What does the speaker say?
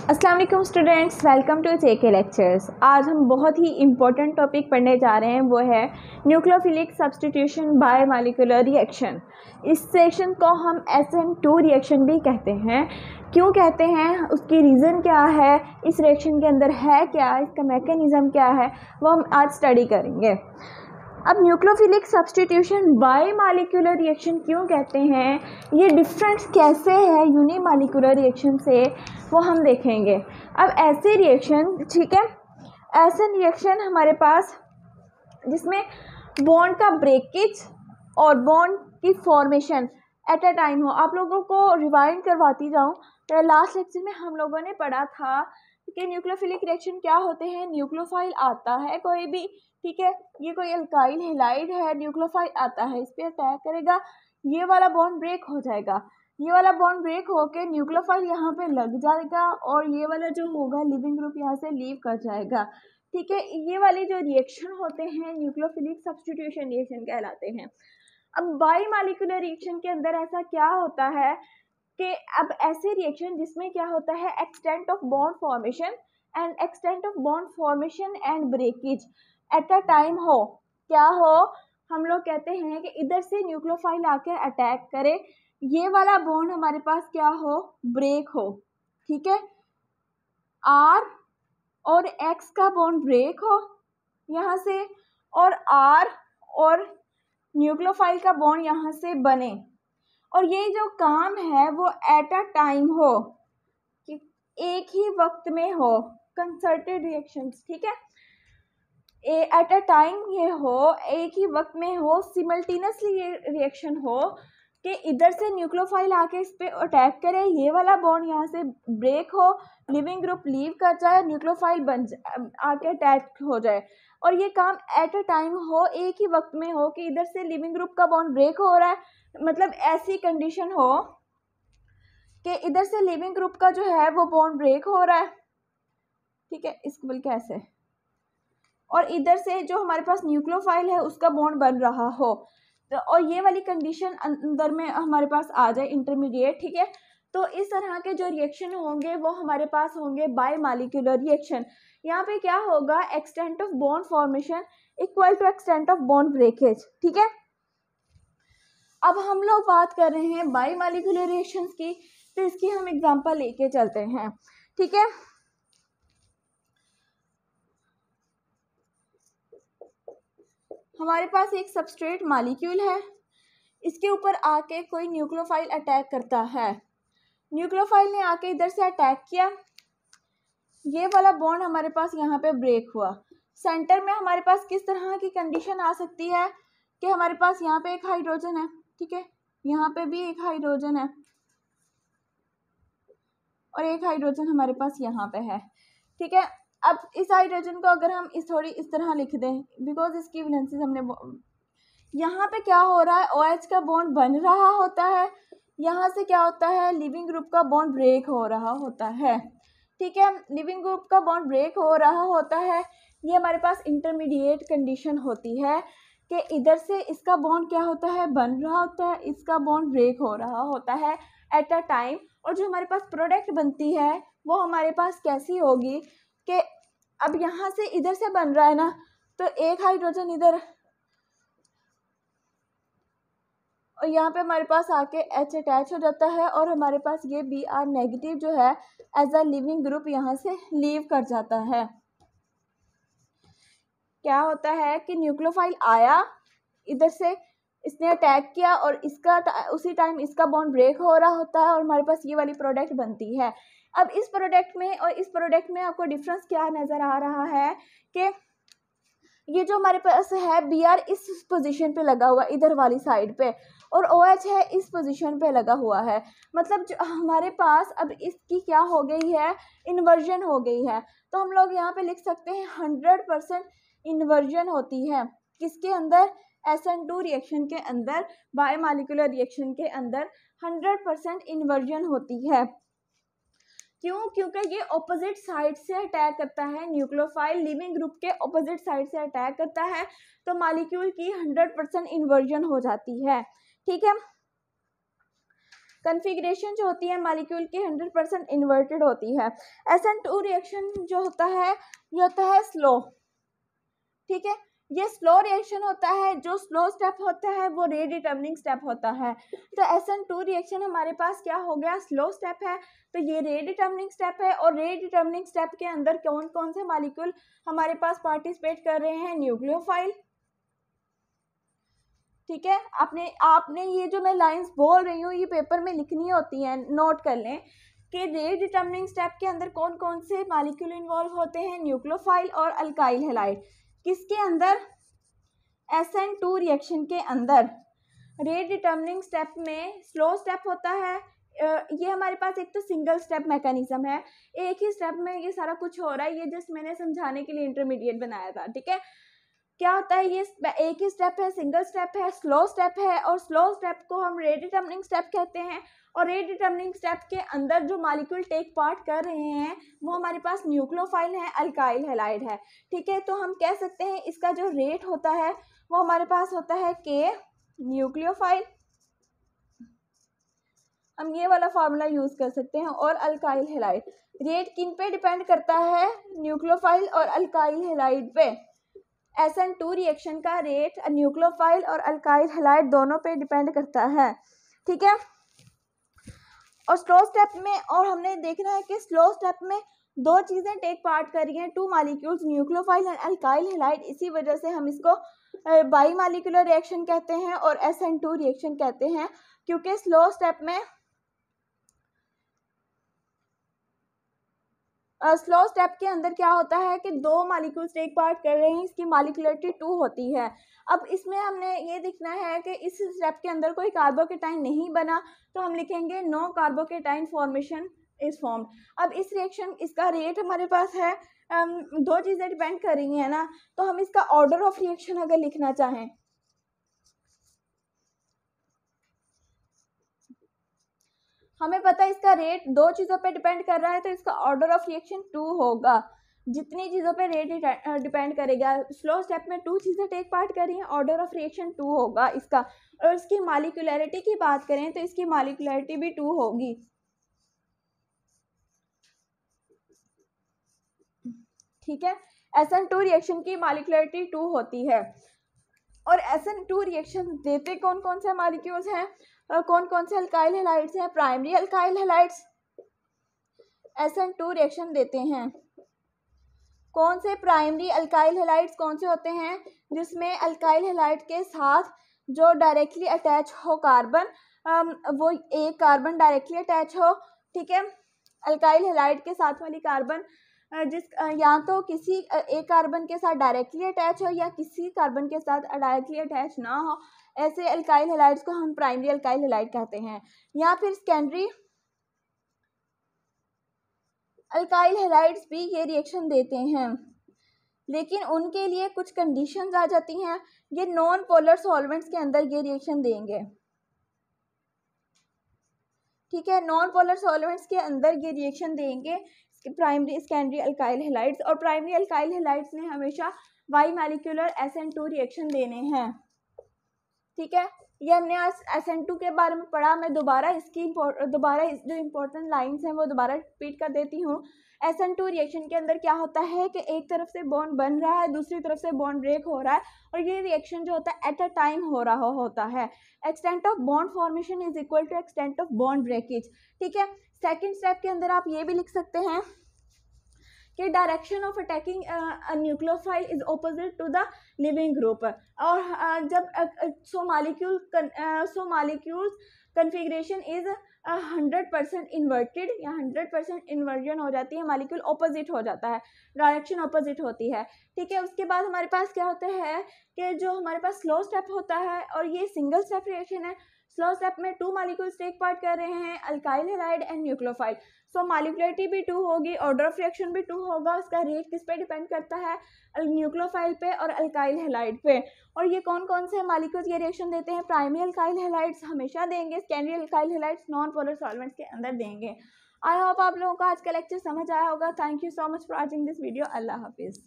अस्सलाम वालेकुम students, welcome to JK lectures. आज हम बहुत ही इम्पोर्टेंट टॉपिक पढ़ने जा रहे हैं, वो है nucleophilic substitution bye molecular reaction. इस सेक्शन को हम SN2 रिएक्शन भी कहते हैं। क्यों कहते हैं, उसकी रीज़न क्या है, इस रिएक्शन के अंदर है क्या, इसका मैकेनिज़्म क्या है, वो हम आज स्टडी करेंगे। अब nucleophilic substitution bye molecular reaction क्यों कहते हैं, ये डिफरेंस कैसे है यूनिमॉलिक्यूलर रिएक्शन से, वो हम देखेंगे। अब ऐसे रिएक्शन, ठीक है, ऐसे रिएक्शन हमारे पास जिसमें बॉन्ड का ब्रेकेज और बॉन्ड की फॉर्मेशन एट अ टाइम हो। आप लोगों को रिवाइंड करवाती जाऊँ, तो लास्ट लेक्चर में हम लोगों ने पढ़ा था कि न्यूक्लियोफिलिक रिएक्शन क्या होते हैं। न्यूक्लियोफाइल आता है कोई भी, ठीक है, ये कोई अल्काइल हैलाइड है, न्यूक्लियोफाइल आता है, इस पर अटैक करेगा, ये वाला बॉन्ड ब्रेक हो जाएगा, ये वाला बॉन्ड ब्रेक होके न्यूक्लियोफाइल यहाँ पे लग जाएगा और ये वाला जो होगा लिविंग ग्रुप यहाँ से लीव कर जाएगा। ठीक है, ये वाली जो रिएक्शन होते हैं न्यूक्लियोफिलिक सब्स्टिट्यूशन रिएक्शन कहलाते हैं। अब बाई मॉलिक्यूलर रिएक्शन के अंदर ऐसा क्या होता है कि अब ऐसे रिएक्शन जिसमें क्या होता है, extent of bond formation and breakage at a time हो, क्या हो, हम लोग कहते हैं कि इधर से न्यूक्लियोफाइल आके अटैक करे, ये वाला बॉन्ड हमारे पास क्या हो, ब्रेक हो, ठीक है, R और X का बॉन्ड ब्रेक हो यहाँ से, और R और न्यूक्लियोफाइल का बॉन्ड यहाँ से बने, और ये जो काम है वो एट अ टाइम हो, कि एक ही वक्त में हो, कंसर्टेड रिएक्शंस, ठीक है, एट अ टाइम ये हो, एक ही वक्त में हो, सिमल्टेनियसली ये रिएक्शन हो कि इधर से न्यूक्लियोफाइल आके इस पे अटैक करे, ये वाला बॉन्ड यहाँ से ब्रेक हो, लिविंग ग्रुप लीव कर जाए, न्यूक्लियोफाइल बन आके अटैक हो जाए, और ये काम एट अ टाइम हो, एक ही वक्त में हो कि इधर से लिविंग ग्रुप का बॉन्ड ब्रेक हो रहा है, मतलब ऐसी कंडीशन हो कि इधर से लिविंग ग्रुप का जो है वो बॉन्ड ब्रेक हो रहा है, ठीक है, इसको बोल के ऐसे, और इधर से जो हमारे पास न्यूक्लियोफाइल है उसका बॉन्ड बन रहा हो, तो और ये वाली कंडीशन अंदर में हमारे पास आ जाए इंटरमीडिएट, ठीक है। तो इस तरह के जो रिएक्शन होंगे वो हमारे पास होंगे बाय मॉलिक्यूलर रिएक्शन। यहाँ पे क्या होगा, extent of bond formation equal to extent of bond breakage, ठीक है। अब हम लोग बात कर रहे हैं बाय मॉलिक्यूलर रिएक्शंस की, तो इसकी हम एग्जांपल लेके चलते हैं, ठीक है। हमारे पास एक सबस्ट्रेट मॉलिक्यूल है, इसके ऊपर आके कोई न्यूक्लियोफाइल अटैक करता है, न्यूक्लियोफाइल ने आके इधर से अटैक किया, ये वाला बॉन्ड हमारे पास यहाँ पे ब्रेक हुआ। सेंटर में हमारे पास किस तरह की कंडीशन आ सकती है कि हमारे पास यहाँ पे एक हाइड्रोजन है, ठीक है, यहाँ पे भी एक हाइड्रोजन है और एक हाइड्रोजन हमारे पास यहाँ पे है, ठीक है। अब इस हाइड्रोजन को अगर हम इस तरह लिख दें, बिकॉज इसकी वैलेंसीज हमने, यहाँ पे क्या हो रहा है, OH का बॉन्ड बन रहा होता है, यहाँ से क्या होता है, लिविंग ग्रुप का बॉन्ड ब्रेक हो रहा होता है, ठीक है, लिविंग ग्रुप का बॉन्ड ब्रेक हो रहा होता है। ये हमारे पास इंटरमीडिएट कंडीशन होती है कि इधर से इसका बॉन्ड क्या होता है, बन रहा होता है, इसका बॉन्ड ब्रेक हो रहा होता है एट अ टाइम, और जो हमारे पास प्रोडक्ट बनती है वो हमारे पास कैसी होगी कि अब यहाँ से इधर से बन रहा है ना, तो एक हाइड्रोजन इधर, और यहाँ पे हमारे पास आके H अटैच हो जाता है, और हमारे पास ये Br नेगेटिव जो है एज अ लिविंग ग्रुप यहाँ से लीव कर जाता है। क्या होता है कि न्यूक्लियोफाइल आया, इधर से इसने अटैक किया, और इसका उसी टाइम इसका बॉन्ड ब्रेक हो रहा होता है, और हमारे पास ये वाली प्रोडक्ट बनती है। अब इस प्रोडक्ट में और इस प्रोडक्ट में आपको डिफरेंस क्या नज़र आ रहा है कि ये जो हमारे पास है Br इस पोजीशन पे लगा हुआ इधर वाली साइड पे, और OH है इस पोजीशन पे लगा हुआ है, मतलब जो हमारे पास अब इसकी क्या हो गई है, इन्वर्जन हो गई है। तो हम लोग यहाँ पे लिख सकते हैं 100% इन्वर्जन होती है, किसके अंदर, SN2 रिएक्शन के अंदर, बायोमॉलिक्यूलर रिएक्शन के अंदर 100% इन्वर्जन होती है। क्यों, क्योंकि ये ऑपोजिट साइड से अटैक करता है, न्यूक्लियोफाइल लिविंग ग्रुप के ऑपोजिट साइड से अटैक करता है, तो मॉलिक्यूल की 100% इन्वर्जन हो जाती है, ठीक है। कन्फिग्रेशन जो होती है मॉलिक्यूल की 100% इन्वर्टेड होती है। SN2 रिएक्शन जो होता है ये होता है स्लो, ठीक है, ये स्लो रिएक्शन होता है। जो स्लो स्टेप होता है वो रेट डिटर्मिनिंग स्टेप होता है। तो SN2 रिएक्शन हमारे पास क्या हो गया, स्लो स्टेप है, तो ये रेट डिटर्मिनिंग स्टेप है। और रेट डिटर्मिनिंग स्टेप के अंदर कौन कौन से मॉलिक्यूल हमारे पास पार्टिसिपेट कर रहे हैं, न्यूक्लियोफाइल, ठीक है। आपने ये जो मैं लाइंस बोल रही हूँ ये पेपर में लिखनी होती हैं, नोट कर लें कि रेट डिटर्मिनिंग स्टेप के अंदर कौन कौन से मॉलिक्यूल इन्वॉल्व होते हैं, न्यूक्लियोफाइल और अल्काइल हैलाइड। किसके अंदर, SN2 रिएक्शन के अंदर। रेट डिटर्मिनिंग स्टेप में स्लो स्टेप होता है, ये हमारे पास एक तो सिंगल स्टेप मैकेनिज्म है, एक ही स्टेप में ये सारा कुछ हो रहा है, ये जस्ट मैंने समझाने के लिए इंटरमीडिएट बनाया था, ठीक है। क्या होता है, ये एक ही स्टेप है, सिंगल स्टेप है, स्लो स्टेप है, और स्लो स्टेप को हम रेट डिटर्मिनिंग स्टेप कहते हैं। और रेट डिटर्मिनिंग स्टेप के अंदर जो मॉलिक्यूल टेक पार्ट कर रहे हैं वो हमारे पास न्यूक्लियोफाइल है, अल्काइल हैलाइड है, ठीक है। तो हम कह सकते हैं इसका जो रेट होता है वो हमारे पास होता है K न्यूक्लियोफाइल, हम ये वाला फार्मूला यूज कर सकते हैं। और अल्काइल हैलाइड रेट किन पे डिपेंड करता है, न्यूक्लियोफाइल और अल्काइल हैलाइड पे। SN2 रिएक्शन का रेट न्यूक्लियोफाइल और अल्काइल हैलाइड दोनों पे डिपेंड करता है, ठीक है। और स्लो स्टेप में, और हमने देखना है कि स्लो स्टेप में दो चीज़ें टेक पार्ट कर रही हैं, two molecules, nucleophile and alkyl halide. इसी वजह से हम इसको बाई मॉलिक्यूलर रिएक्शन कहते हैं और SN2 रिएक्शन कहते हैं, क्योंकि स्लो स्टेप में स्लो स्टेप के अंदर क्या होता है कि दो मॉलिक्यूल्स टेक पार्ट कर रहे हैं, इसकी मॉलिक्यूलरिटी 2 होती है। अब इसमें हमने ये देखना है कि इस स्टेप के अंदर कोई कार्बोकेटाइन नहीं बना, तो हम लिखेंगे no carbocation formation is formed. अब इस रिएक्शन, इसका रेट हमारे पास है, दो चीज़ें डिपेंड कर रही हैं ना, तो हम इसका ऑर्डर ऑफ रिएक्शन अगर लिखना चाहें, हमें पता है इसका रेट दो चीज़ों पे डिपेंड कर रहा है, तो इसका ऑर्डर ऑफ रिएक्शन 2 होगा। जितनी चीज़ों पे रेट डिपेंड करेगा, स्लो स्टेप में 2 चीज़ें टेक पार्ट कर रही हैं, ऑर्डर ऑफ रिएक्शन 2 होगा इसका। और इसकी मॉलिक्यूलरिटी की बात करें तो इसकी मॉलिक्यूलरिटी भी 2 होगी, ठीक है। SN2 रिएक्शन की मॉलिक्यूलरिटी 2 होती है। और SN2 रिएक्शन देते कौन कौन से मॉलिक्यूल्स हैं, कौन कौन से अल्काइल हैलाइड्स हैं, primary alkyl halides SN2 reaction देते हैं। कौन से प्राइमरी अल्काइल हैलाइड्स कौन से होते हैं, जिसमें अल्काइल हैलाइड के साथ जो डायरेक्टली अटैच हो कार्बन, वो एक कार्बन डायरेक्टली अटैच हो, ठीक है। अल्काइल हैलाइड के साथ वाली कार्बन जिस या तो किसी एक कार्बन के साथ डायरेक्टली अटैच हो या किसी कार्बन के साथ डायरेक्टली अटैच ना हो, ऐसे अल्काइल हैलाइड्स को हम प्राइमरी अल्काइल हैलाइड कहते हैं। या फिर सेकेंडरी अल्काइल हैलाइड्स भी ये रिएक्शन देते हैं, लेकिन उनके लिए कुछ कंडीशंस आ जाती हैं, ये नॉन पोलर सॉल्वेंट्स के अंदर ये रिएक्शन देंगे, ठीक है। नॉन पोलर सॉल्वेंट्स के अंदर ये रिएक्शन देंगे प्राइमरी सेकेंडरी अल्काइल हैलाइड्स। और प्राइमरी अल्काइल हैलाइड्स ने हमेशा बाई मॉलिक्यूलर SN2 रिएक्शन देने हैं, ठीक है। ये हमने आज SN2 के बारे में पढ़ा। मैं दोबारा जो इम्पोर्टेंट लाइंस हैं वो दोबारा रिपीट कर देती हूँ। SN2 रिएक्शन के अंदर क्या होता है कि एक तरफ से बॉन्ड बन रहा है, दूसरी तरफ से बॉन्ड ब्रेक हो रहा है, और ये रिएक्शन जो होता है एट अ टाइम हो रहा होता है। Extent of bond formation is equal to extent of bond breakage, ठीक है। सेकेंड स्टेप के अंदर आप ये भी लिख सकते हैं कि direction of attacking nucleophile is opposite to the leaving group. और जब so molecules configuration is 100% inverted या 100% इन्वर्जन हो जाती है, मॉलिक्यूल ऑपोजिट हो जाता है, डायरेक्शन ऑपोजिट होती है, ठीक है। उसके बाद हमारे पास क्या होता है कि जो हमारे पास स्लो स्टेप होता है, और ये सिंगल स्टेप रिएक्शन है। स्लो स्टेप में 2 मॉलिक्यूल्स टेक पार्ट कर रहे हैं, alkyl halide and nucleophile. So molecularity भी 2 होगी, ऑर्डर ऑफ रिएक्शन भी 2 होगा। उसका रेट किस पे डिपेंड करता है, न्यूक्लियोफाइल पे और अल्काइल हैलाइड पे। और ये कौन कौन से मॉलिक्यूल्स ये रिएक्शन देते हैं, प्राइमरी अल्काइल हैलाइड्स हमेशा देंगे, secondary alkyl halides non polar solvents के अंदर देंगे। आई होप आप लोगों को आज का लेक्चर समझ आया होगा। Thank you so much for watching this video. अल्लाह हाफिज़।